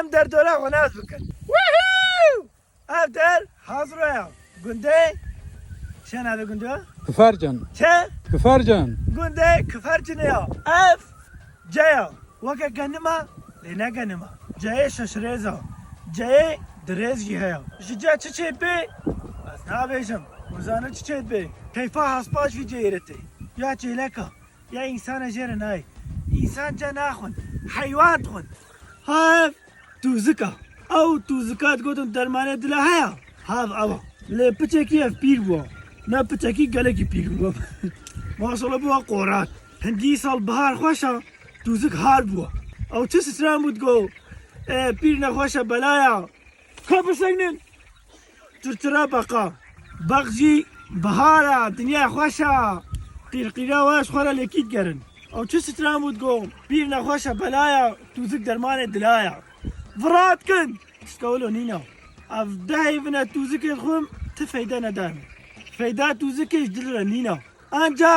ام در دوره وناز بکن ووهو اف در حاضره گنده چه نده گنده؟ كفرجن چه؟ كفرجن گنده کفرجنه یا اف جایا وکه گنما لینا گنما جای ششریزا جای درزی هیا جا چه بی؟ از نابیشم وزانه چه بی؟ کیفا هسپاش وی جیرتی یا چیلکا یا انسان جیر نای انسان جا ناخون حیوان خون هاف توزکا او توزکات گوتن درمانه دل هیا هاف او لی پچکی اف پیر بوا نه پچکی گله کی پیر بوا ماشالله بوا قورات هندی سال بهار خوشا توزک هار بوا او چه سرام بود گو پیر نخوشه بلایا که بسنگنن ترترا بقا بغجی بهارا دنیا خوشه قیرقیره واش خوره لیکید گرن او چه سترام بود گو پیر نخوشه بلایا توزک درمان دلایا فرات کن تسکولو نینا اف دهی بنا توزک خوم تفیده ندارم فیده توزکش دل را نینا انجا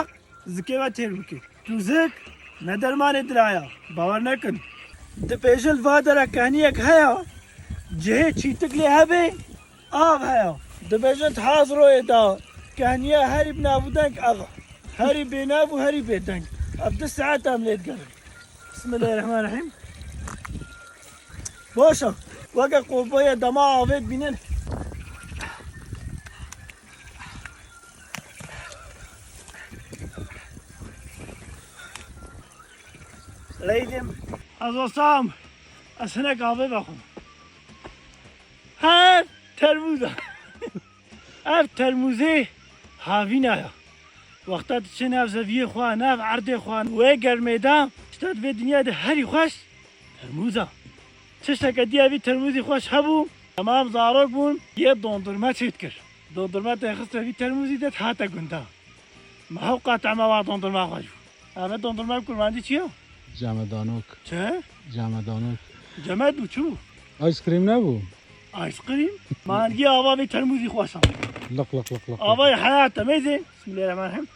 زکی و تیر بکی توزک ندرمان دلایا باور نکن دپیشل وادر کهنیک هیا جه چیتک لی هبه آب هیا دپیشل حاضر روی دا کهنیه هری بنابودنگ آقا هری بیناب و هری بیدنگ اب 10 ساعت هم لید گرم بسم الله الرحمن الرحیم باشا وقت قربای دما آوید بینن لیدیم از واسام از هنک آبه بخون هر ترموزه اف ترموزه هاوین آیا وقتا چه نف زویه خواه نف عرده خواه و گرمیده اشتاد به دنیا ده هری خوش ترموزه چشتک دیوی ترموزی خوش هبو تمام زاروک بون یه دوندرمه چید کرد دوندرمه تخست وی ترموزی ده هاتا گنده ما هو قاطع ما دوندرمه خوش بود اما دوندرمه کرماندی چیه؟ جمدانوك چه؟ جمدانوك جمد بو چو؟ آیس کریم نبو آیس کریم؟ مانگی آوا به ترموزی خوشم لق لق لق لق آوای حیات میزه بسم الله الرحمن الرحیم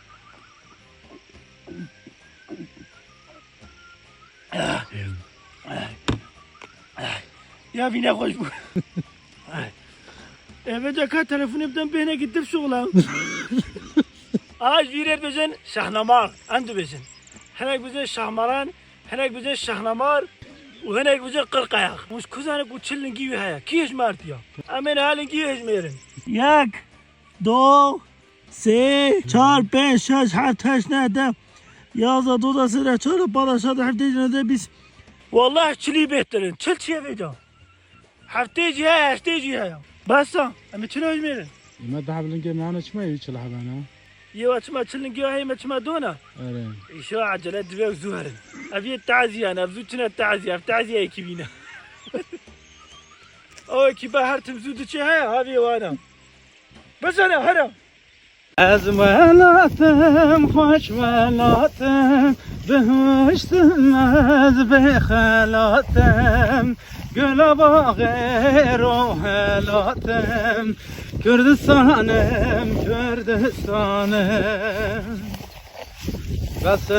یا وینه خوش بود بجا که تلفونی بدم بهنه گیتر شغلم آج ویرر بزن شهنمار اندو بزن هنک بزن شهمران هنک بزن شهنمار و هنک بزن قرقایق مش کزانه کو چلنگی وی هیا کیش مارتیا امین حالنگی هش میرن یک دو سه چهار پنج شش هفت هشت نه ده 11 12 13 14 15 16 17 18 20 والله چلی بهترین چل چیه بیدا هفته جی های هشته جی های بسا اما چنوش میرن ما ده بلنگه معنا چما يچل حبانا یه وقت چلنگی های ما چما دونا آره ایشو عجله دوی زهرن ابي التعزيه انا بزوجنا التعزيه في تعزيه كبينه او كي بهرت مزود شي هذه وانا بس انا هنا از ولاتم خوش ولاتم بهشتم از بخلاتم گل باغ روحلاتم کردستانم کردستانم بس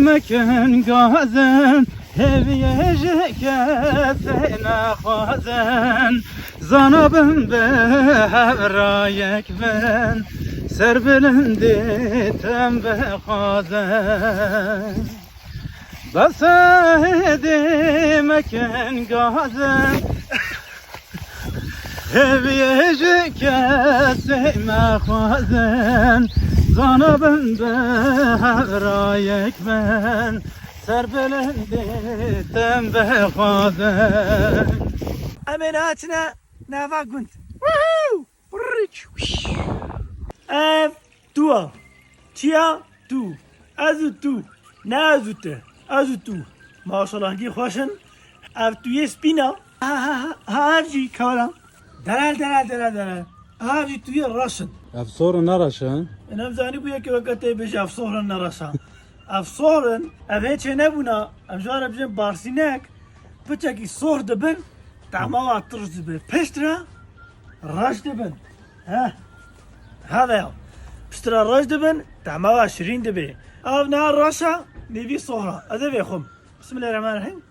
مکن گازن هویه جکت نخوازن زنابم به هورایک بن سر بلندیتم به خوازن بس مکن گازن هویه جکت نخوازن زنابم به هورایک بن سر بلندیتم به خوازن امیناتنا نافا كنت ووهو اف توا تيا تو ازو تو نازو ته ازو تو ما شاء الله هنگی خوشن اف توی سپینا هرجی کالا دلال هرجی توی راشن افسور نراشن انا مزانی بویا که وقتی بشه افسورن نراشن افسورن اوه چه نبونا امجار بجن بارسینک بچکی صور دبن تعمل ترش دبن پشترا راش دبن ها هذا پشترا راش دبن تعمل شرين دبن او نهار راشا نبي صورة هذا بيخم بسم الله الرحمن الرحيم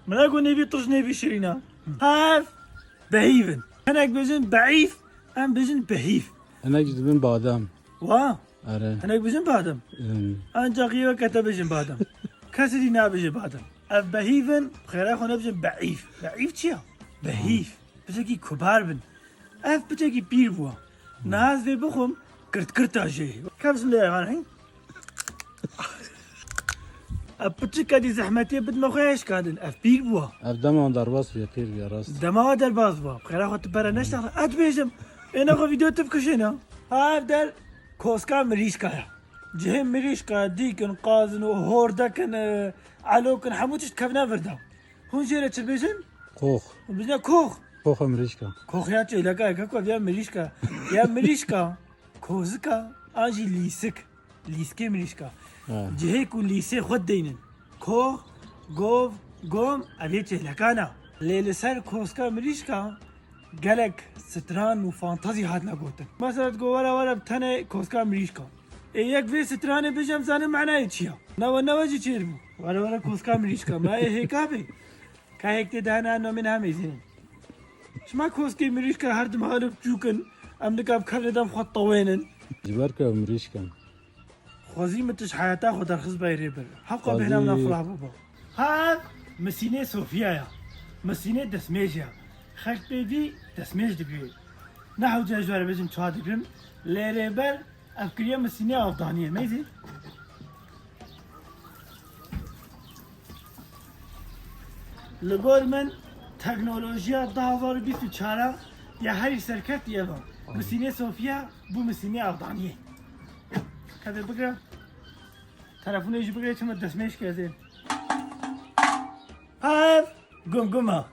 من أقول نبي طرش نبي شرينا هاف بهيفن هناك بيجن ضعيف أم بيجن بهيف هناك جدبن بادم وا آره هناك بيجن بادم أنت غيوة كتب بيجن بادم كسري نا بيجن بادم أف بهيفن خير أخو نبيجن ضعيف ضعيف چيا بهيف بتجي كبار بن أف بتجي بير بوا ناز ذي بخم كرت أجي كابس من الحين أبتشي كادي زحمتي بد ما خويش كادن أف بير بوا أبدأ ما درباس في بير بيا راست دما در باز با خیره خود برا نشتغل ات بیشم اینا خو ویدیو تب کشینا ها در کوسکا مریش کایا جهم مریش کا دیکن قازن و هوردکن علوکن حموتش کفنا وردا هون جيره چه بیشن خوخ بزنا کوخ خوخ أمريكا کوخ یا چه لگا کا کو یا مریش کا کوزکا آجی لیسکه مریش کا جهه کو لیسه خود دینن کوخ گوف قوم أبيتش لكانا ليل سر كوسكا مريشكا قالك ستران وفانتازي هاتنا قوتن مثلا تقول ولا بتنا كوسكا مريشكا إياك في ستران بيجام زاني معناه يتشيا نواجي تشيربو ولا كوسكا مريشكا ما هيك أبي كهيك تدهنا إنه من هم يزين شما كوسكي مريشكا هرد مهالك جوكن أمريكا بكرر دم خط طوينن جبارك أمريكا خوزيمتش حياتا خو درخص بايريبر حقا بهنا من أفرح بابا ها مسينة صوفيا مسينة دسميجيا خلق بيدي دسميج دبيو نحو جاجوار بجم چواد دبيم ليريبر أفكريا مسينة أفضانية ميزي لقول من تكنولوجيا 2024 يا هاي سركت يابا مسينة صوفيا بو مسينة أفضانية كذا بقرا تلفون يجي بقرا كم دسميج كذا هاف قمقمة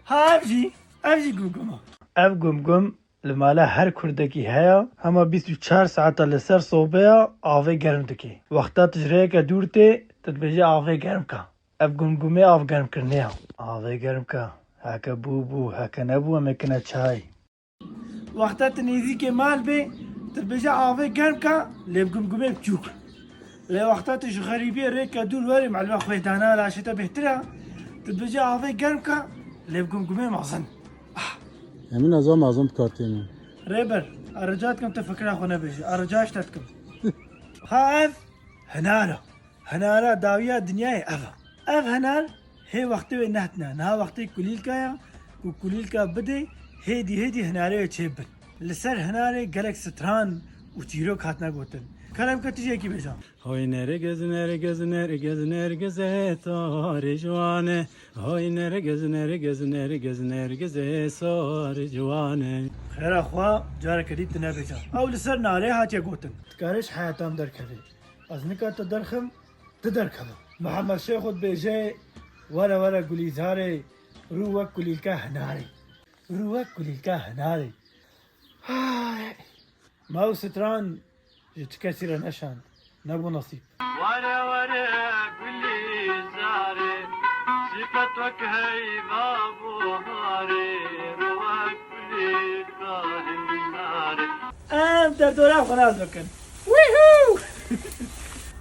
هاف جي قمقمة اف قمقم لمالا هر كردكي هيا هما 24 ساعة لسر صوبيا آوه گرم دكي وقتا تجريه که دورتي تتبجي آوه گرم که اف قمقمه آوه گرم کرنيا آوه گرم که هكا بو هكا نبو مكنا چاي وقتا تنيزي که مال بي تتبجي آوه گرم که لب قمقمه بجوك لي وقتا تش غريبية ريكا دول واري مع الوقت دانا لاشتا بهترها تبجي عافي قرمكا اللي بقوم قومي معظن من نظام كارتيني ريبر أرجاتكم تفكر أخونا بيجي أرجاش تتكم هاف هنارا داوية دنياي أف هنار هي وقتي وينهتنا نها وقتي كليل كايا وكليل كا بدي هيدي هناري تشيبن لسر هناري قلق ستران وتيرو كاتنا قوتن كلام كتجي كي بيجا هاي نرجز تار جوانه هاي نرجز صار جوانه خير أخوا جارك كديت نبيجا أو لسر ناري هاتيا قوتن تكارش حياتام در كذي أزنكا تدرخم تدركم محمد شيخ بيجي ولا قولي زاري روك قولي الكهناري ما هو ستران يتكسر نشان نبو نصيب ورا قولي زاري صفتك هي بابو هاري رواك قولي كاهن ناري در دورة خلاص بكن ويهو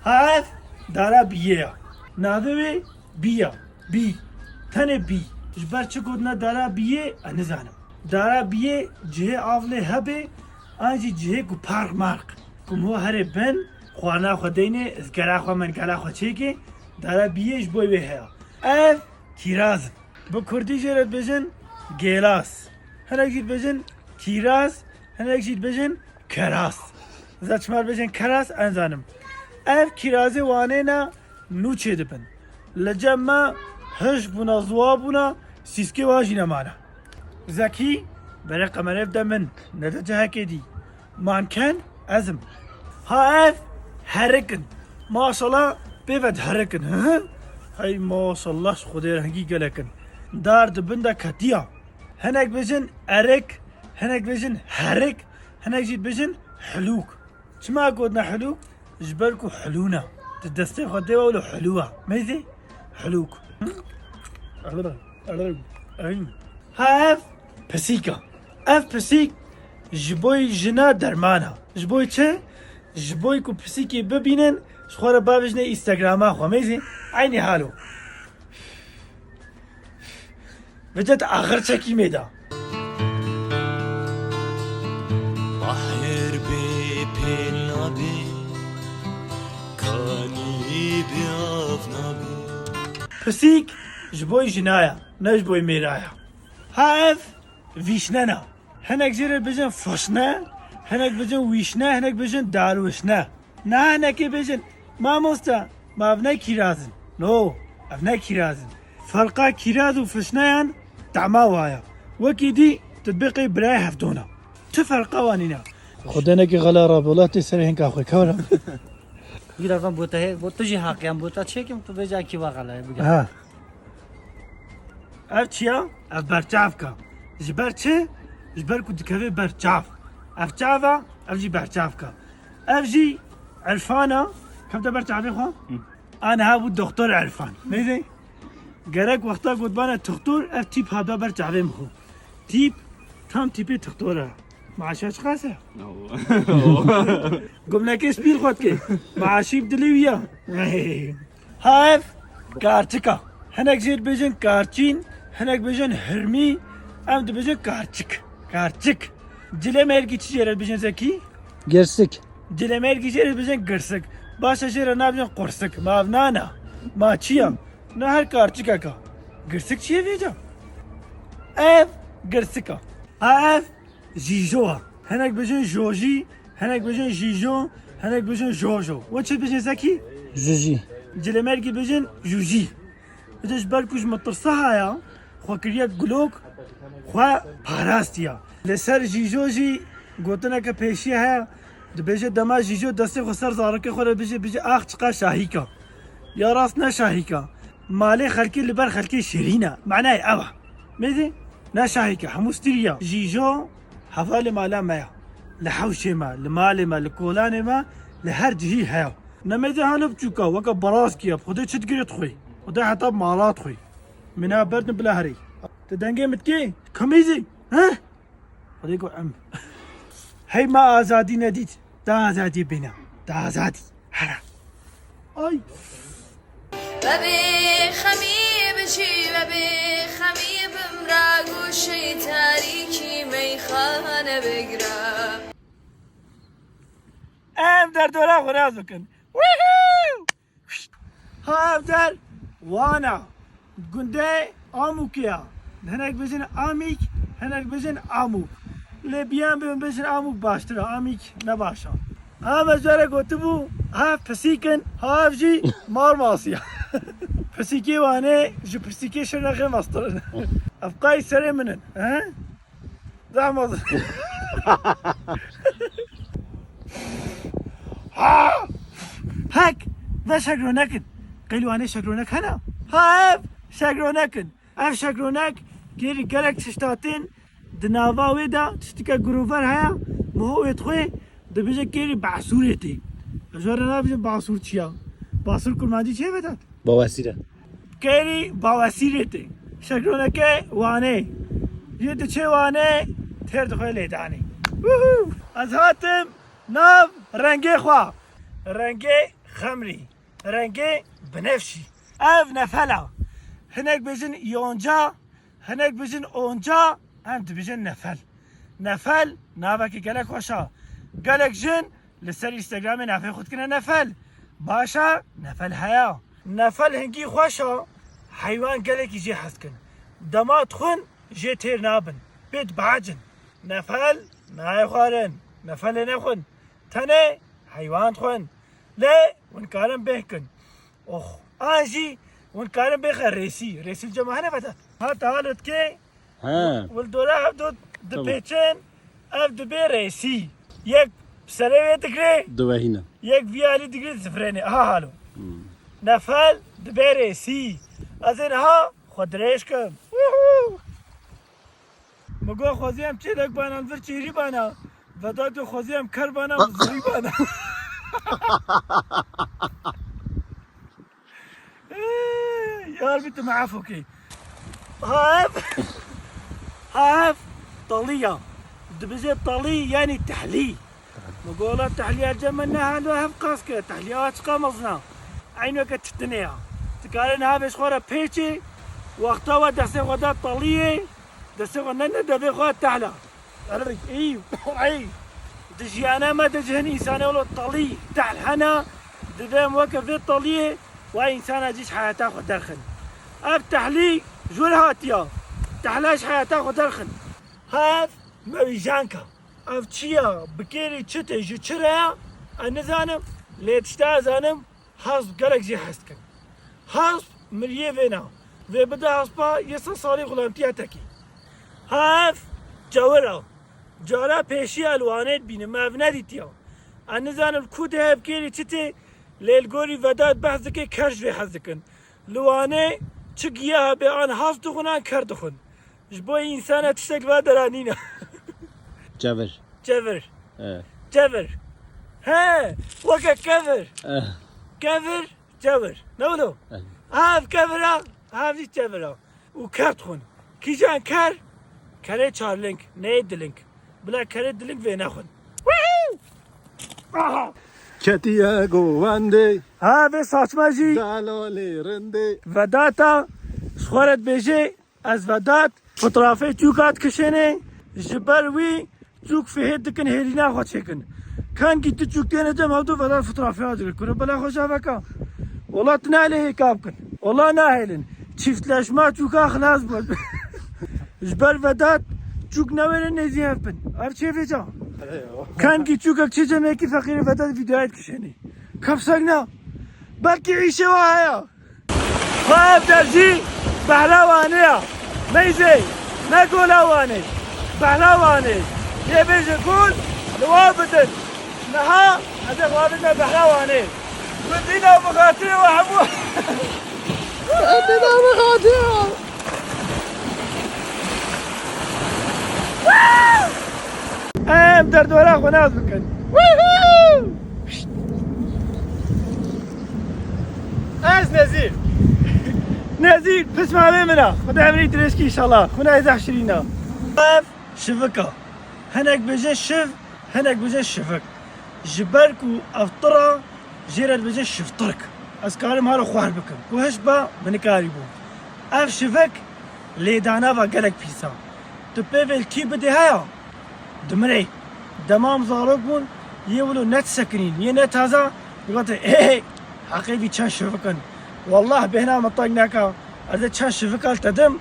هاف دارا بيه نادوي بي تاني بي جبر چقدنا دارا بيه انزانم دارا بيه جه آفله هبه آنجي جه کو پارک مارک کم هو هر بن خوانا خودینه از گرا خو من گلا خو چیکی دارا بیش بوی به هیا اف کیراز با کردی جرات بجن گلاس هر اگید بجن کیراز هر اگید بجن کراس زچمار بجن کراس انزانم اف کیراز وانه نا نوچه دبن لجمع هش بنا زوابونا سیسکی واجینا مانا زکی برای قمره بده من نتیجه هکیدی مانکن ازم هاف هركن ما شاء الله بيفد هركن ها هاي ما شاء الله خدير هنجي قالكن دار دبندا كتيا هناك بيجن ارك هناك بيجن هرك هناك جيت بيجن حلوك شما قلنا حلوك جبالكو حلونا تدستي خدي ولا حلوة ميزي حلوك هاف بسيكا اف بسيك جبوي جنا درمانا جبوي چه جبوي کو بسيكي ببينن شخورا بابجنا انستغراما خو ميزي عيني حالو بجد آخر چکی میدا بحر بپیل نبی کانی بیاف نبی پسیک جبوی جنایا نه جبوی میرایا هاف ویشنه هنک زیر بجن فشنه هنک بجن ویشنه هنک بجن داروشنه نه هنکی بجن ما مستا ما ابنای کیرازن نو ابنای کیرازن فرقا کیراز و فشنه تعما وایا وکی دی تطبیقی برای هفتونا چه فرقا وانینا خدا نکی غلا رابولات سر هنک آخوی کورا Bir adam bu تجي حقيقة bu çekim tu beca ki vakala bugün. ها اف چیا؟ اف برچافکا جبر چه؟ جبر کود کبه برچاف اف چافا اف جی برچافکا اف جی عرفانا کم تا برچافی خوا؟ انا ها بود دکتر عرفان میدی؟ گرک وقتا گود بانا دکتر اف تیپ ها برچافی مخو تیپ تام تیپی دکتره معاشش خاصه؟ قم نکش بیر خود که معاشی بدلی ویا هاف کارچکا هنک زیر بجن کارچین هنک بجن هرمی ام دو بجن کارچک جله مرگی چی جرد بجن زکی؟ Gersik. جله مرگی جرد بجن گرسک باشه جرد نا بجن قرسک ما نه ما چیم نه هر کارچکا کا گرسک چیه بیجا؟ اف گرسکا اف جیجو هنک بجن جوجی هنک بجن جیجو هنک بجن جوجو و چه بجن زکی؟ Juji. جله مرگی بجن جوجی بدش برکوش مترسها یا خو کریت گلوک خو پاراستیا لسر جیجو جی گوتنا که پیشی ها دبیجه دما جیجو دسته خو سر زارکه خو بیجه آخ چقا شاهی کا یا راست نه شاهی کا مالی خلکی لبر خلکی شیرینه معناه اوه میدی نه شاهی کا هموستریا جیجو حوال مالا مایا لحوشه ما لمال ما لکولان ما لهر جهی ها نمیده حالو بچوکا وکا براز کیا خودی چت گیرت خوی خودی حتی مالات خوی منها برد بلا هری تدنگی متکی کمیزی ها خودی کو ام هی ما آزادی ندید دا آزادی بینا دا آزادی هلا آی و به خمی بچی و به خمی بمرا گوشه تاریکی میخانه بگرم ام در دولا خراز بکن ویهو ها ام در وانا گنده آمو کیا هنک بزن آمیک هنک بزن آموک لبیان بزن آموک باشتر آمیک نباشا هم از جاره گوته بو ها پسیکن ها جی مار ماسیا پسیکی وانه جو پسیکی شرخه مسترن افقای سره منن ها دعمض هاك ذا شقرونكن قيلوا انا شقرونك هنا هاف شقرونكن اف شقرونك كيري قالك تشتاتين دنافا ويدا تشتكا جروفر هيا مهو يدخوي دبيجا كيري بعصورتي اجورنا بيجا بعصور تشيا بعصور كل ما دي چه بدات Bavasira. كيري بواسيرتي شقرونك واني يد چه واني تر دخوي ليداني از هاتم ناف رنگي خوا رنگي خمري رنگي بنفشي اف نفلا هناك بيجن يونجا هناك بيجن اونجا هم بيجن نفل نافك قالك وشا قالك جن لسر انستغرام نافي خود كنا نفل باشا نفل حياة نفل هنگي خوشا حيوان قالك يجي حسكن دمات خن جي تير نابن بيت بعجن نفل ناي خارن نفل نخن تنه حيوان خن لا ونكارن بهكن اخ اجي ونكارن بخ ريسي الجماعه فتات ها تعالت كي Ha. والدولا هبدو دبيتشن اف دبي ريسي يك بسلوية تكري Duvahina. يك فيالي تكري سفريني ها هالو نفل دبي ريسي ازين ها خود ريشكم مگو خوزی هم چه لک بانم زر چیری بانا وداد خوزی هم کر بانم زری بانا يا ربي انت معفوكي هاف طلية دبزي طلي يعني تحلي نقول التحلية جمعنا هذا هف قاسكة تحليات قمصنا عينك تتنيا تقالن هذا شخورة بيتشي وقتها دسته خدا طليه دسته خدا ندبي خدا تحلا عرفت اي اي دجيانا ما دجهن انسان ولا طلي تحل حنا ددام وقف في الطليه وانسان اجيش حياته خد درخن افتح لي جول هاتيا تحلاش حياته خد درخن هاف مريجانكا افتشيا بكيري تشتي جو تشرا انا زانم ليتشتا زانم حسب قالك جي حسكن حسب مليه فينا في بدا حسبا يسا صالي غلامتياتكي هاف جورا جارا پیشی الوانت بینه ما ندیتیا انا زانم کود هب کیری چتی لیل گوری وداد بحث که کرج و حز کن لوانه چگیه به آن حفظ دخونن کرد دخون جبوی انسان تشتک و درانینا جبر جبر اه جبر ها وكا كفر اه كفر جبر نولو هاف كفر هاف دي جبر وكرت خون كيجان كر كري تشارلينك نيد لينك بلا كري دلينك في ناخذ کتیه گوونده ها به ساچماجی دلالی رنده وداتا سخورت بيجي از ودات فطرافي تيوكات كشيني جبر وي تيوك في هيدكن هيرينا خوشيكن كان كي تيوك تينا جم هدو ودات فطرافي هادر كنا بلا خوشا فكا والله تنالي هيك ابكن والله ناهلن شفت لاش ما تيوكا خلاص بود جبر ودات تيوك نوين نزي هفن عرف شي فيجا كان كي تيوكا تشيجا ميكي فقير ودات فيديوهات كشيني كبسقنا بلكي عيشة وهايا خاف درجي بحلوانية ميزي نقول اواني بحلواني يبيج يقول لوابدن نها هذا وابدنا بحلواني ودينا بخاطري وحبوه ودينا بخاطري ام درد ولا خناز بكن از نزير نزير بسمع منا خدا عمري تريسكي ان شاء الله خونا اذا حشرينا شفكة هناك بجي الشف هناك بجي الشفك جبرك وافطرة جيرت بجي الشفطرك اسكارم هارو خوار بكم وهشبا بنكاريبو اف شفك لي دانافا قالك بيسا تبيفي الكي بدي هيا دمري دمام زاروك بون يولو نت سكرين ينت هذا يقول ايه حقيقي كان شفكن والله بهنا مطقناك هذا كان شفك تدم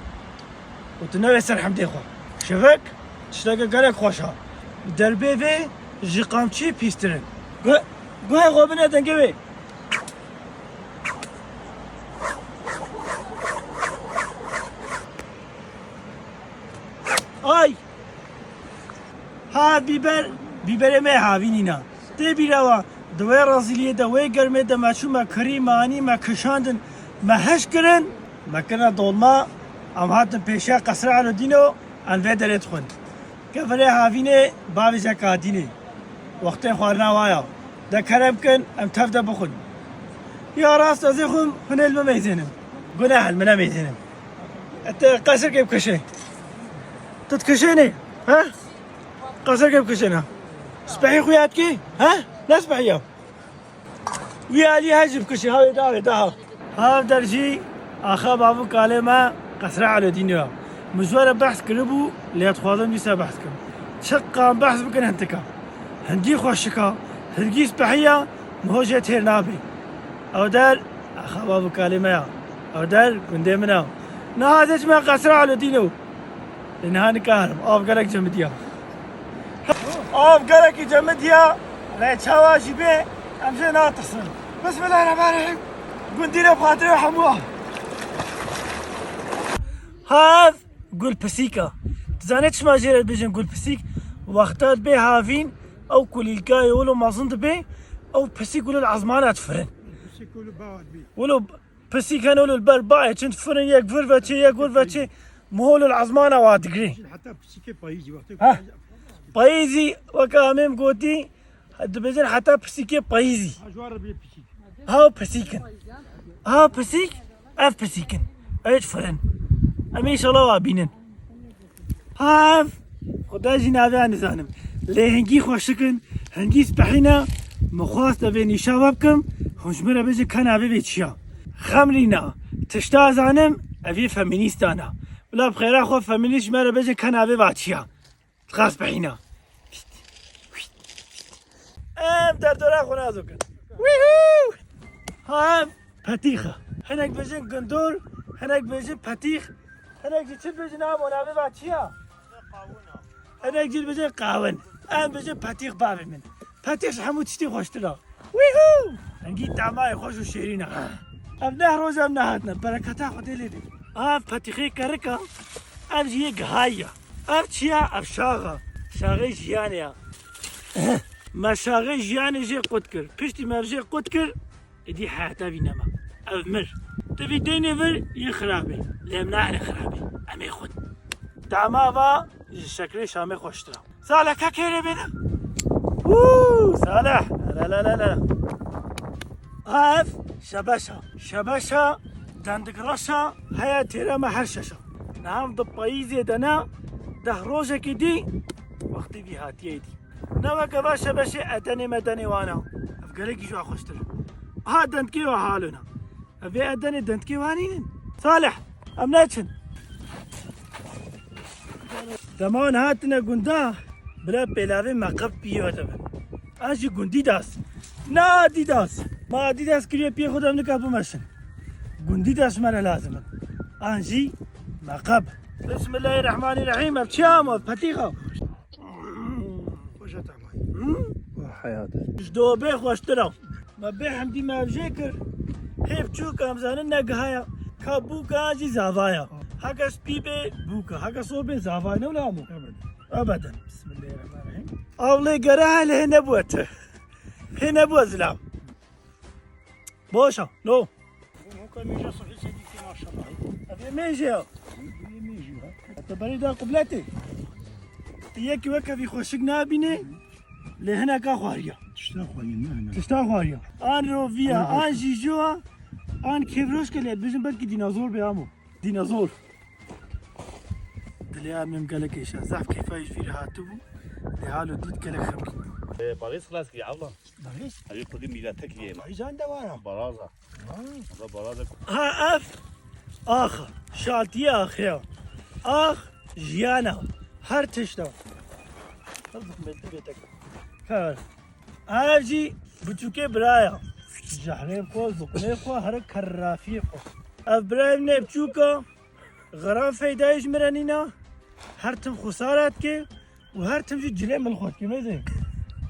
وتنوي سر حمدي خو شفك تشتاق قالك خوشها دربي في جي قامتشي بيسترن قوي غوبنا دنقوي اي ها بيبر ما هاوینینا تی بیروا دوی رازیلیه دوی گرمه ده ما شو ما کری مانی ما کشاندن ما هش کرن ما کنا دولما ام هاتن پیشا قصر على دینو ان و درت خون کفره هاوینه باوی زکاتینه وقت خوارنا وایا ده کرم کن ام تفده بخون یا راست از خون هنل ما میزنم گناه المنا میزنم انت قصر كيف كشي تتكشيني ها قصر كيف كشينا سبحي خوياتكي ها لا سبحيها ويا لي هجب كشي هاي داوي داها ها درجي اخا بابو كلمه قصر على دينها مزور بحث كربو اللي تخوضن بيسا بحث كم شقا بحث بكن هنتكا هندي خوشكا هرقي سبحيها مهوجة هير نابي او دار اخا بابو كلمه او دار كندي منا نهادش ما قصر على دينه لانها نكارم اوف قالك جمديا اوف قالك جمديا لا تشاواشي بيه امشي ناتصل بسم الله الرحمن الرحيم قندينا بخاطري وحموها هاف قول بسيكا تزانيتش ما جيرت بيجي نقول بسيك وقتات بيه هافين او كل الكاي يقولوا ما صنت بيه او بسيك يقولوا العظمانات فرن ولو بسيك كانوا البرباعي كنت فرن يك فرفتشي يك فرفتشي مهول العظمانة واتقري حتى بسيكي بايجي وقت ها بايزي وكامم قوتي بيجن حتى بسيكي بايزي اجوار بيه بسيكي هاو بسيكن هاو بسيك اف بسيكن ايش فرن امي ان شاء الله وابينن هاف خدا جنابي انا زانم ليه هنجي خوشكن هنجي سبحينا مخواص دبيني شبابكم هنشمرا بيجي كان ابي بيتشيا خمرينا تشتا زانم أبي فيمينيست أنا بلا بخير أخو فيمينيست مرة بيجي كان أبي باتشيا خاص بحينا دردورا أخو نازوكا ويهو ها بطيخة هناك بيجي قندور هناك بيجي بطيخ هناك جيت بيجي نام وأنا أبي باتشيا هناك جيت بيجي قاون أنا بيجي بطيخ بابي من بطيخ حمود تشتي خوشتنا ويهو نجي تعماي خوش وشيرينا أبناء روزا أبناءاتنا بركاتا خدي لي بطيخي كركا أبجي قهاية أبتشيا أبشاغة شاغي جيانيا ما شاغي جياني جي قدكر بشتي ما بجي قدكر دي حياتا بينما أبمر تبي ديني فر يخرابي لمنعني خرابي أمي خد تعما با شكلي شامي خوشترا صالح كاكيري بينا صالح لا لا لا لا هاف شبشة دندقرشة هيا تيرا ما حرششة نعم ضبايزي دنا دهروجة كدي وقتي في هاتي دي نوا كبا شبشة أدني مدني وانا أفقالك شو أخشتر ها دندكي وحالنا أبي أدني دندكي وانين صالح أمناتشن تمام هاتنا قندا بلا بلاوي مقب بيو تبا أجي قندي داس نا ديداس ما ديداس كريه بيه خودم نكابو ماشن قندي داس مرا لازم أنجي مقب بسم الله الرحمن الرحيم بشام بطيخة خوش تعمل حياتي جدو بيه خوشترا ما بيه حمدي ما بجيكر هيب چوك همزانن نگهايا كابوكا جي زاوايا هكا سبيبي بوكا هكا صوبي زاوايا نولامو أبدا بسم الله الرحمن الرحيم أولي قراها لهنا بوته هنا بوزلام بوشا نو ممكن ميجا صحيح سيدي ما شاء الله أبي ميجي ميجي تبري دا قبلتي ياكي وكا في خوشك نابيني لهنا كاخواريا تشتا خوين هنا تشتا خواريا آن روفيا آن جيجوا آن كيفروش كلي بيجن بلكي ديناصور بيامو ديناصور دليا ميم قالك ايش زعف كيفاش في رهاتو لحاله ديد كلك خمي باريس خلاص يا عبله باريس هذه خذي ميلاتك يا باريس عنده وانا برازه هذا برازه ها اف اخ شالتي اخيا اخ جيانا هر تشتا خلصك بيتك خير اجي بتوكي برايا جحرين خو زقني خو هر كرافي خو ابراهيم نبچوكا غرام فيدايش مرنينا هر تم خسارات كي وهر تم جلي من خود كي مزين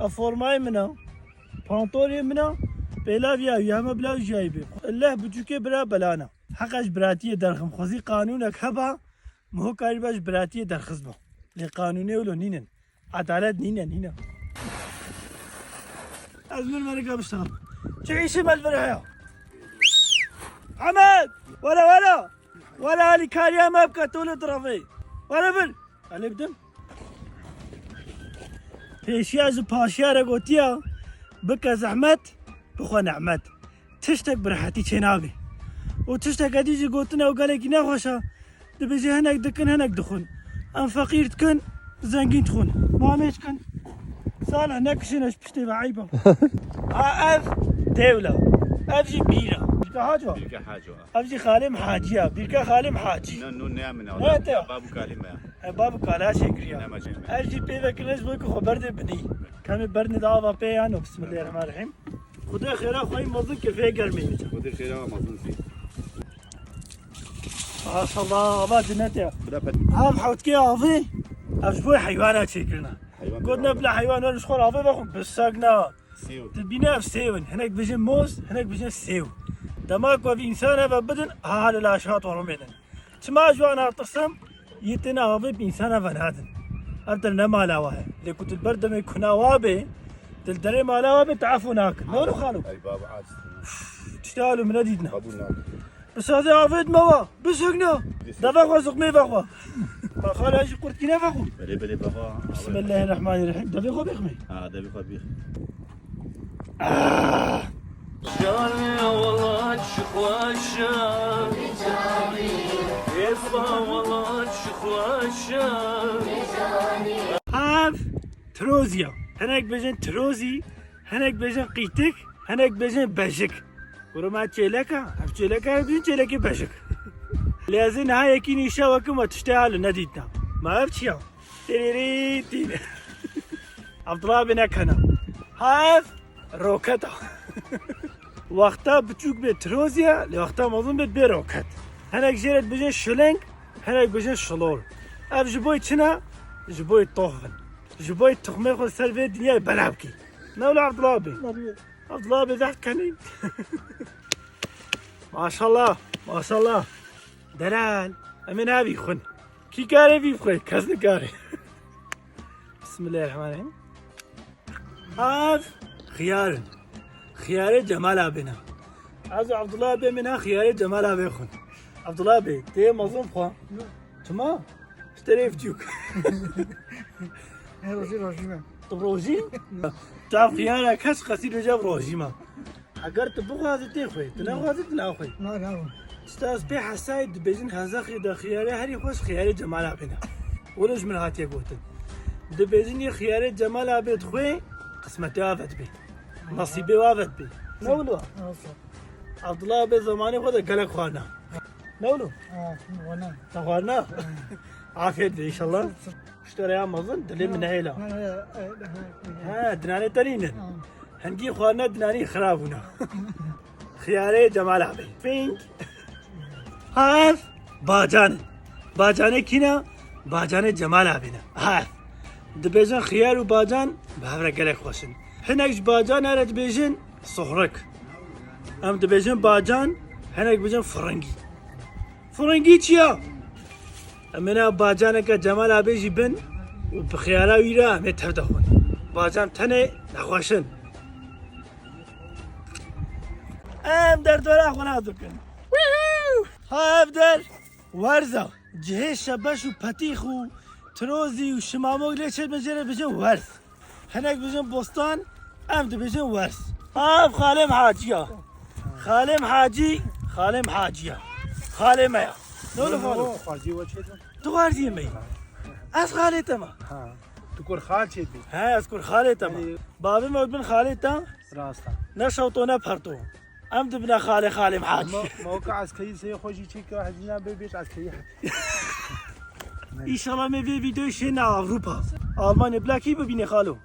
افورماي منا بانطوري منا بلا بيا يا ما بلا جايبه الله بتوكي برا بلانا حقش براتيه درخم خوزي قانونك هبا مو كارباش براتيه درخزبه لقانوني ولو نينن عدالت نينا أزمن مالك بشتغل تعيش مالفرحة حمد ولا لي كاريا ما بكى تولي طرفي ولا بل اللي بدم هيشياز باشيا رقوتيا بكى زحمت بخو نعمت تشتك برحتي شنابي وتشتك هديجي قوتنا وقالك ناخوشا دبيجي هناك دكن هناك دخون ام فقير تكن زنقين تخون ما ميش كن صالح نكشنش بشتي بعيبه اف دولة افجي بيرة بيركا حاجة بيركا حاجه افجي خالم حاجية بيركا خالم حاجي نو نعمنا لا تا. بابو كلمه بابو كالا شكريا نعم جميل افجي بيبا كنش بوكو خبرد بني كامي برني دعوة بيانو بسم الله الرحمن الرحيم خدا خيرا خوي موضوع كيفية قرمي خذ خيره مظلوم فيه ما شاء الله ما جنتها بلا هم حوتكي عافي افجبوي حيوانات شكرنا حيوان قلنا بلا حيوان ولا شخور عافي باخو بالساقنا سيو تبينا في سيون هناك بيجي موز هناك بيجي سيو دماغ وفي انسان هذا بدن هذا الاشاط ورمينا تما جوانا تصم يتنا وفي بانسان هذا نادن ابدل نما لا واه اللي كنت البرد ما يكون وابي تلدري ما لا وابي تعرفوا ناكل نورو خالو اي بابا عاد تشتغلوا من اديدنا قبولنا بس هذا عفيد موا بس هقنا دفع وزق مي بقوا ما خال اجي قرت كنا فخو بلي بابا بسم الله الرحمن الرحيم دفع خو بيخمي هذا بخبير جاني والله تشخواشا يسمع والله تشخواشا هاف تروزيا هناك بيجن تروزي هناك بيجن قيتك هناك بيجن باشك ورما تشيلكا هف تشيلكا بيجن تشيلكي باشك لازم هاي كيني شوكم وتشتغل نديتنا ما أبتشيا تيريريتين عبد الله بن أكنا هاف روكتا وقتا بتشوك بتروزيا لوقتا مظن بروكت هناك جيرت بجن شلنج هناك بجن شلول أب جبوي تشنا جبوي طوفن جبوي تخمي خو سلفي الدنيا بلابكي نولا عبد الله بن عبد الله بن ذاك كني ما شاء الله ما شاء الله دلال أمين أبي خن كي كاري في خن كذا كاري بسم الله الرحمن الرحيم هاف خيار جمال أبينا عز عبد الله بن منها خيار جمال أبي خن عبد الله بن تي مظلوم خوا تمام اشتري فتيوك طب روجين تعرف خيارك كاش خسير جاب روجيما حقرت بغازي تيخوي تناغازي تناخوي استاذ بي حسايد بيجن هزاخي دا خياري هري خوش خياري جمال أبينا ولوج من هاتي قوتن دبيجني خياري جمال أبي تخوي قسمتي وافت بي نصيبي وافت بي نولو عبد الله بن زماني خذ قالك خوانا نولو تخوانا عافية ان شاء الله اشتري يا مظن دلي من عيلة ها دناني ترين هنجي خوانا دناني خرابنا خياري جمال أبي فينك هاف باجان كينا باجان جمال أبينا هاف دبيجن خيار وباجان بهبرة قالك خوشن هناك باجان هرد بيجن صهرك ام دبيجن باجان هناك بيجن فرنجي تشيا امنا باجانك جمال أبي جبن وبخيارا ويرا متهدخون باجان تني نخوشن ام در دورا خونا دكن هاف در ورزا جهش شبش وبطيخ تروزي وشماموك ليش بجري بجن ورث هناك بجن بوستان ام بجن ورث هاف خالم حاجيا خالم يا نولو فالو خارجي وجهي تغارزي مي از خالي تما تقول خالتي ها اذكر خالي تما بابي مود بن خالي تا راستا نشوطونا بحرتو ام دبنا خالي محاجي موقع عسكري سيخوجي تشيك واحد هنا بيبيش عسكري ان شاء الله ما في فيديو شينا اوروبا المانيا بلا كي ببيني خالو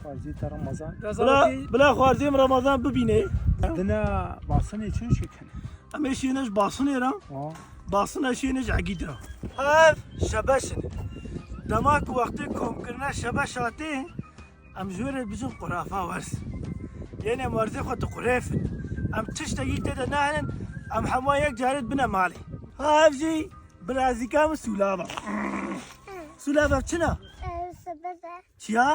خارجي ترى رمضان بلا خوارزيم رمضان ببيني عندنا باصني شو شكل اما شيناش باصني را باصنا شيناش عقيد را هاف شباشن دماك وقتكم كنا شباشاتي ام زور بجن قرافه ورس يعني مرزي خد قريفن ام تشتغي تدا نهن ام حمايك جارد بنا مالي هاف جي برازي كام سولابا بچنا چیا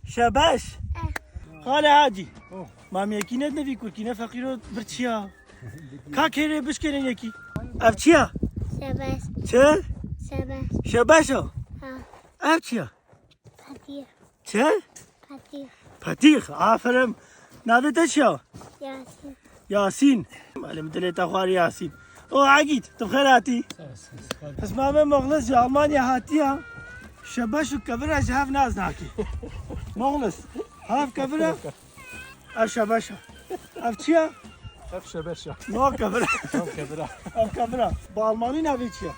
شباش خاله حاجی مام یکی ند نوی کورکینه فقیرو بر چیا کا کره بش کرن یکی اف چیا چه شباشو اف چیا چه پتیخ آفرم ناده تشیا ياسين معلم دليت اخواري ياسين او عقيد طب خير هاتي اسمع من مغلس يا المانيا هاتيها شباش وكبرها شهاف ناس ناكي مغلس هاف كبرها الشباشة افتشيا اف شباشة نو كبرها كبرة اف كبرها بالماني نافيتشيا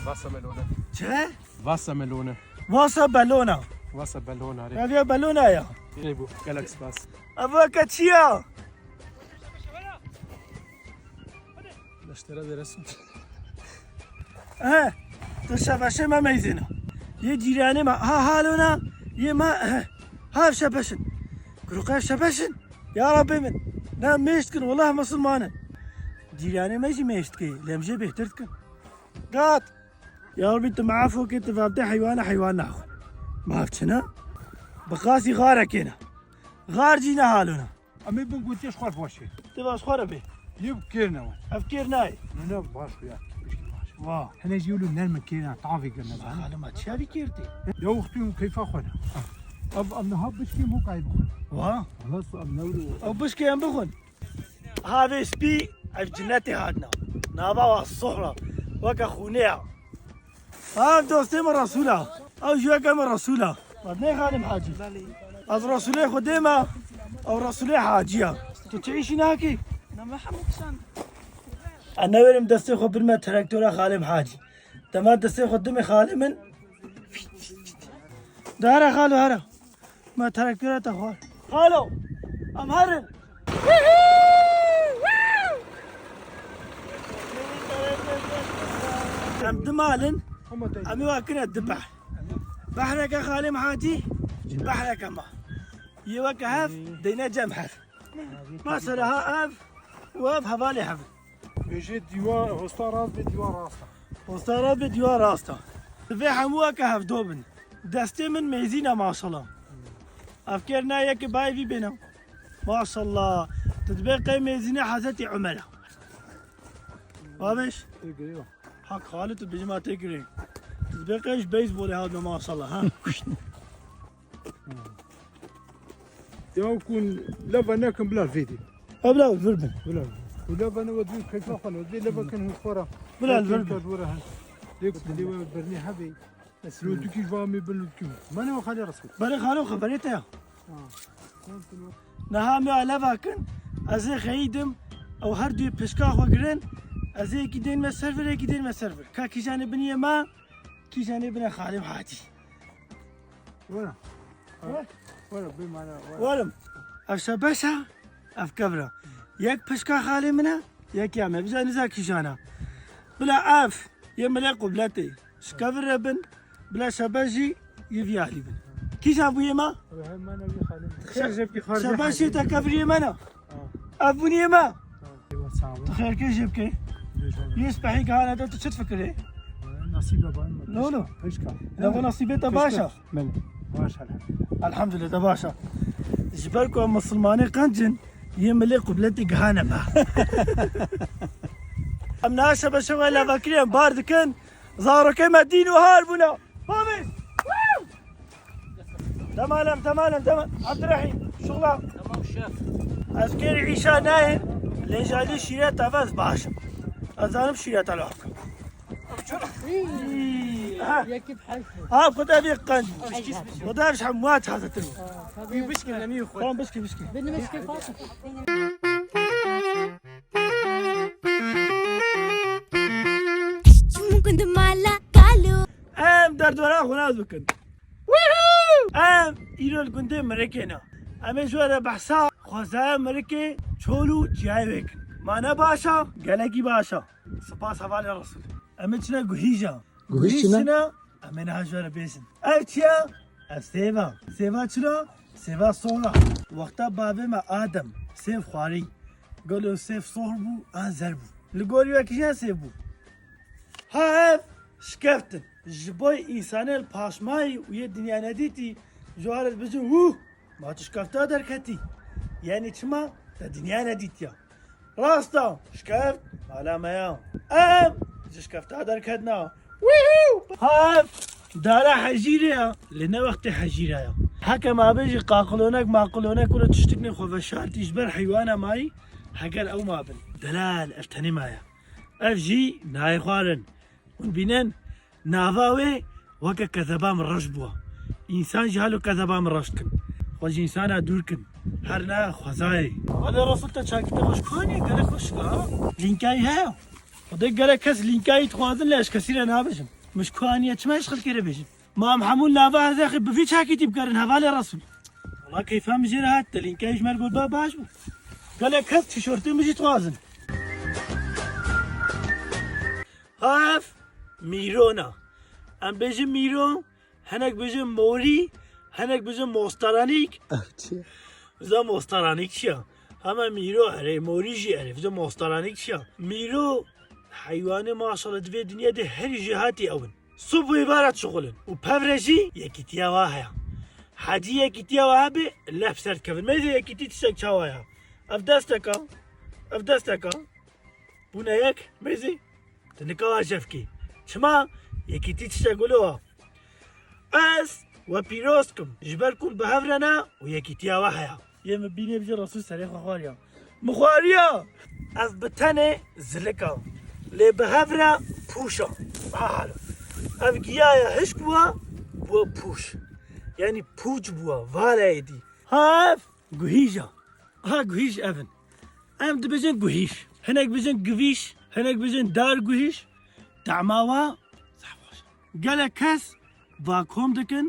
واسا ملونة چه واسا ملونة واسا بالونا واسا بالونة نافيا بالونا يا ريبو جالكس باس ابا كاتشيا اشترى برسم ها تو شبشه ما میزنه یه جیرانه ما ها حالونا یه ما ها شبشن كروقا شبشن يا ربي من نعم ميشتكن والله مسلمانة جيراني ماشي ميشتكي لمجي بيهترتكن قات يا ربي انت معافو كنت فابدي حيوان ناخو ما عرفتنا بقاسي غارك هنا غار جينا حالونا امي بنقول تيش خرف وشي تبغى صخرة به يبكرنا افكير ناي انا باش وياك واه احنا يجيولوا من المكينة طافي قلنا معلومة تشافي كيرتي يا اختي كيف اخونا اب نهاب بشكي مو قايد بخون واه خلاص اب نولو او بشكي ام بخون هذا سبي في جناتي هادنا نابا الصحراء وكا خونيها ها دوستي من رسولها او جواكا من رسولها بدني خادم حاجي از رسولي خديمة او رسولي حاجية تو تعيشي هناكي؟ انا ما حموك شان أنا ورم دستي خو برما تراكتورا خالم حاجي تمام دستي خو دمي خالي من دارا خالو هرا ما تراكتورا تخوال خالو أم هرن أم دمالن أمي واكنا الدبح بحرك خالي محاتي بحرك ما يوك هاف دينا جمحر ما سرها أف وأف هفالي حفل بيجي ديوار هوستارات بديوار راسه وصارت بديوار راستا في حموك هاف دوبن دستي من ميزينا ما شاء الله أفكرنا يك باي في بينا ما شاء الله تتبقى ميزينا حزتي عمله وابش تقريبا حق خالد بيجي ما تقري تتبقى ايش بيسبول هذا ما شاء الله ها يكون لبناكم بلا الفيديو بلا الفربن بلا ولبنا ودي كيف اخوان ودي لبن هو فورا بلا الفربن الفربن ليك اللي برني حبي لو دوكي فامي بلو كيو ما انا خالي رسول بري خالو خبريته نهامي على فاكن ازي خيدم او هردي بشكا خوغرن ازي كيدين ما سيرفر كيدين ما سيرفر كا كيجاني بنيه ما كيجاني بنا خالي حاتي ولا ولا بمعنى ولم افشبشها افكبره يك بشكا خالي منا يك يا ما بزا نزا كيجانا بلا اف يملا قبلتي شكبر بن بلا شبجي يفيالي بن كيجا ابو يما ما انا خالي شباشي تكبري منا ابوني ما صعب تخيل كيف جيبكي يسبحي كهانا انت شو تفكر نصيبه بان لا لا فشكا لا نصيبته باشا ما شاء الله الحمد لله باشا جبالكم مسلماني قنجن يملي قبلتي كهانا ما امنا شبشة ولا فاكرين باردكن زارو كما دين وهاربنا فامي تمام عبد الرحيم شغله تمام شيف عسكري عيشة نايم اللي جالي شيرات تفاز باشا أزانم شيرات العفو ها كنت أبي قنج كنت أبي حموات هذا تلو بشكل لم يخوي قوم بسكي كنت مالا قالوا أم درد ورا خناز بكن أم إيران كنت مريكينا أم شوارع بحثا خوزا مريكي چولو جاي بك مانا باشا گلگی باشا سپاس حوالي رسول أم چنا گوهيجا گوهيجنا أم نهاجوار بيسن أفتيا سيفا چنا سيفا صورا وقتا بابي ما آدم سيف خواري قالوا سيف صور بو آن زر بو لقولي وكيشان سيف بو ها شكفتن جبوي إنسان الباشماي ويا الدنيا نديتي جوارت بجو ووه ما تشكفتا دركتي يعني تشما الدنيا نديتيا راستا شكفت على ما يا ام شكفتا دركتنا ويهو ها دارا حجيريا لنا وقت حجيريا حكا ما بيجي قاقلونك معقلونك ولا تشتكني خوف الشارتي جبر حيوانا ماي حقر او ما بن دلال افتني مايا اف جي ناي خوارن ونبينن نافاوي وكا كذبا من رجبوا انسان جهالو كذبا من رشكن خوش انسان دوركن هرنا خوزاي هذا رسول تشاكي خوش كوني قال خوش لينكاي ها وده قال كاس لينكاي تخوازن لاش كثير انا بجم مش كواني ما يشغل كده بجم ما محمول نافا هذا اخي بفي شاكي بقرن هفالي رسول والله كيف هم جير هات لينكاي جمال قول بابا عجبو قال كاس تيشورتي مجي توازن هاف ميرونا ام بجم ميرو هناك بجم موري هناك بجم موسترانيك بزا موسترانيك شيا هما ميرو هري موري جي هري بزا موسترانيك شيا ميرو حيوان ما شاء الله دفي الدنيا دي هر جهاتي اون صبو عبارة شغلن وبافرجي يكتيا واهيا حاجي يكتيا وهابي لفسر كفن ما إذا يكتي تشك شوايا أفدستكا بونا يك ميزي تنكوا شفكي شما يكتي تشتغلوها أس وبيروسكم جبركم بهفرنا ويكتيا واهيا يم بيني بجي رسول سريع خواريا مخواريا أف بتاني زلكا لي بهفرا بوشا حالو أف جيايا هشكوا بو بوش يعني بوج بوا فالا يدي هاف جوهيجا ها جوهيج أفن أم دبجن جوهيش هناك بجن جوهيش هناك بجن دار گوهیش تعماوا صحواش گله کس واکوم دکن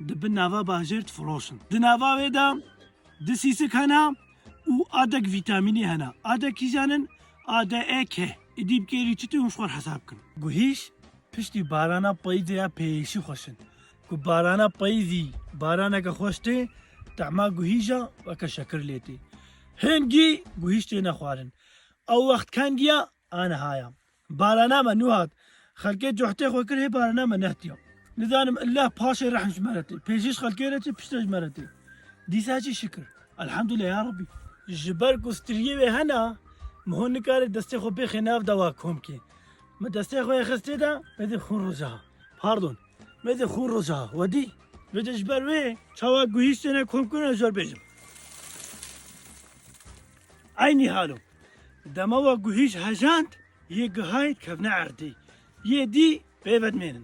دبن ناوا باجر تفروشن دناوا ویدا دسیسک هنا و آدک ویتامینی هنا آدک کیجانن آده اکه ادیب که ریچتی مشوار حساب کن گوهیش پشتی بارانا پاییزه یا پیشی خوشن کو بارانا پاییزی بارانا که خوشته تعما گوهیجا وکا شکر لیتی هنگی گوهیشتی نخوارن او وقت کن گیا آنا هایم بارانا ما نوهاد خلقه جوحته خواه کرده بارانا ما نهتیم نظام الله پاشه رحم جمرتي پیشش خلقيرتي پشت جمرتي ديساجي شكر الحمد لله يا ربي جبرك استريه هنا مهون كار دستي خو بخي ناف دواكم كي ما دستي خو يخستي دا مدي خون رجها باردون مدي خون رجها ودي مدي جبر وي چاوا گوهيشتنا كم كنا جور بيجم عيني حالو دموا گوهيش هجانت يگهايت كفنا عردي يدي بيبد مينن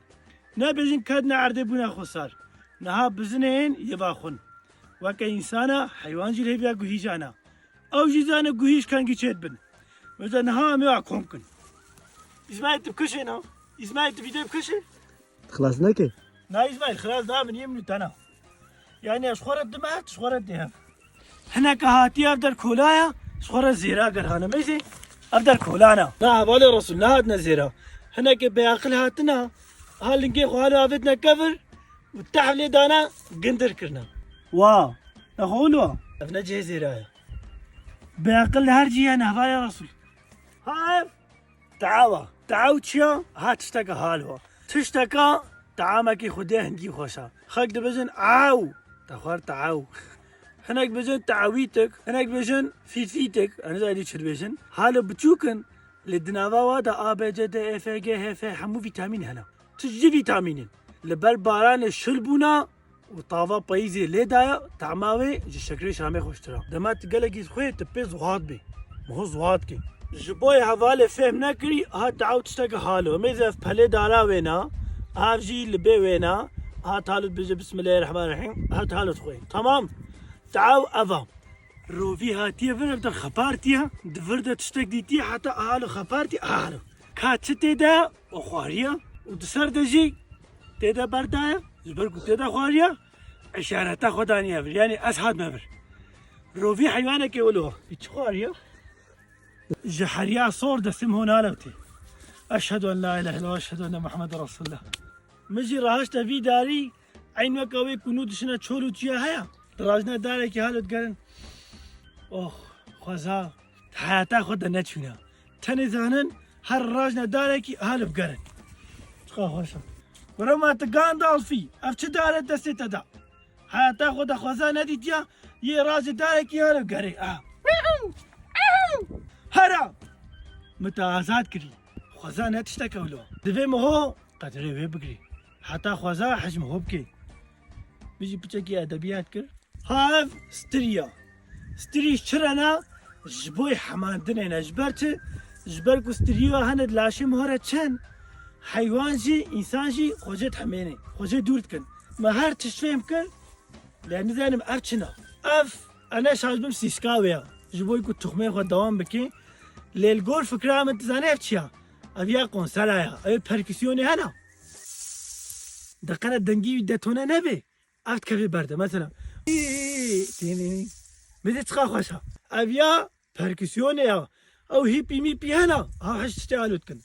نبيجن كدنا عردي بنا خسار نها بزنين يباخون وكا إنسانا حيوان جيل هبيا گوهيجانا أو جيزانا گوهيش كان جيشت بن مثلا نها ميوعكم كن إسماعيل تبكشي نا إسماعيل تبيدي بكشي خلاص نكي نا إسماعيل خلاص دا من يمنو تنا يعني أشخورة دمات أشخورة دهف هناك هاتي أفدر كولايا أشخورة زيرا قرهانا ميزي أفدر كولانا نا بالي رسول نا هاتنا زيرا هناك بياقل هاتنا هالنجي خوالو عفتنا كفر والتحفلي دانا قندر كرنا واو نقولوا افنا جهزي رايا بأقل هرجي انا هفا يا رسول هايف تعاو تشيا ها تشتكى هالوا تشتكى تعامكي خديه هنجي خوشا خاك دبجن عاو تخوار تعاو هناك بجن تعاويتك هناك بجن فيتك انا زي تشر بجن هالو بتشوكن للدنافا وادا ا ب ج د اف ج ه ف حمو فيتامين هنا تجي فيتامين لبر باران الشلبونا وطافا بايزي ليدايا تعماوي جي شكري شامي خوشترا دما تقلقي خوي تبي زوات بي مو زوات كي جبوي حوالي فهم نكري ها تعاو تشتاق حالو ميزا في بلي دارا وينا ها جي لبي وينا ها تالت بجي بسم الله الرحمن الرحيم ها تالت خوي تمام تعاو افا روفي هاتي فرد خبارتيها دفرد تشتاق ديتي حتى اهالو خبارتي اهالو كاتشتي دا وخواريا ودسر دجي تيدا بردايا زبركو تيدا خواريا اشارتا خدانيا يعني اسهاد مبر روفي حيوانك يقولوها ايش خواريا جحريا صور دسم هنا لوتي اشهد ان لا اله الا الله واشهد ان محمد رسول الله مجي راهشتا في داري عين وكاوي كنود شنا تشولو تجيا هيا راجنا داري كي حالت قرن اوه خوزا حياتا خدا نتشونا تاني زانن هر راجنا داري كي حالف قرن تقا خوشا ورما تقان دالفي افتش دارت دستي تدا حياتا خدا خوزا نديتيا يه راج داري كي حالف قرن هرا متى آزاد كري خوزا نتشتكى ولو دفي مهو قدري وي بقري حتى خوزا حجم هو بكي بيجي بتشكي ادبيات كر هاف ستري شرنا جبوي حمان دنينا جبركو ستريو هند لاشي مهرة چن حيوان جي انسان جي خوجت حميني خوجت دورت كن ما هر تشفهم كن لان زانم افچنا انا شاجبم سيسكاويا جبوي كو تخمي خو دوام بكي للجول فكرة من تزاني افتشيا ابيا قنصلايا ابي بركسيوني هنا دقنا دنجي دتونا نبي افت كفي برده مثلا تيني بدي تخا خوشا ابيا بركسيوني او هيبي ميبي هنا ها حش تشتغلوت كن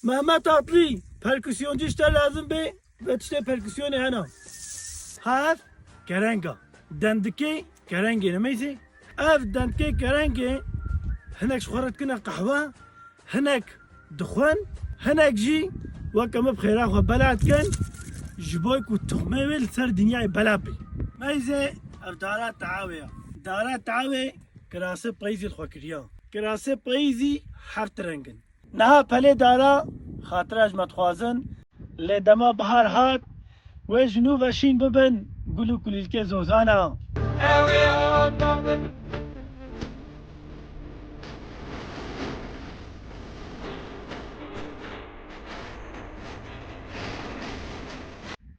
مهما تعطلي بركسيون جيشتا لازم بي بتشتي بركسيوني هنا هاف كرنجا دندكي كرنجي نميزي اف دندكي كرنجي هناك شخورت كنا قهوة هناك دخان هناك جي وكما بخير اخو بلاد كان جبويك وتخميوي لسر دنياي بلابي ميزي اف دارات تعاوي كراسي بايزي الخوكريا كراسي بايزي حرت رنگن نها پلي دارا خاطراج متخوازن لدما بحر هات و جنوب شين ببن قلو كل الكي زوزانا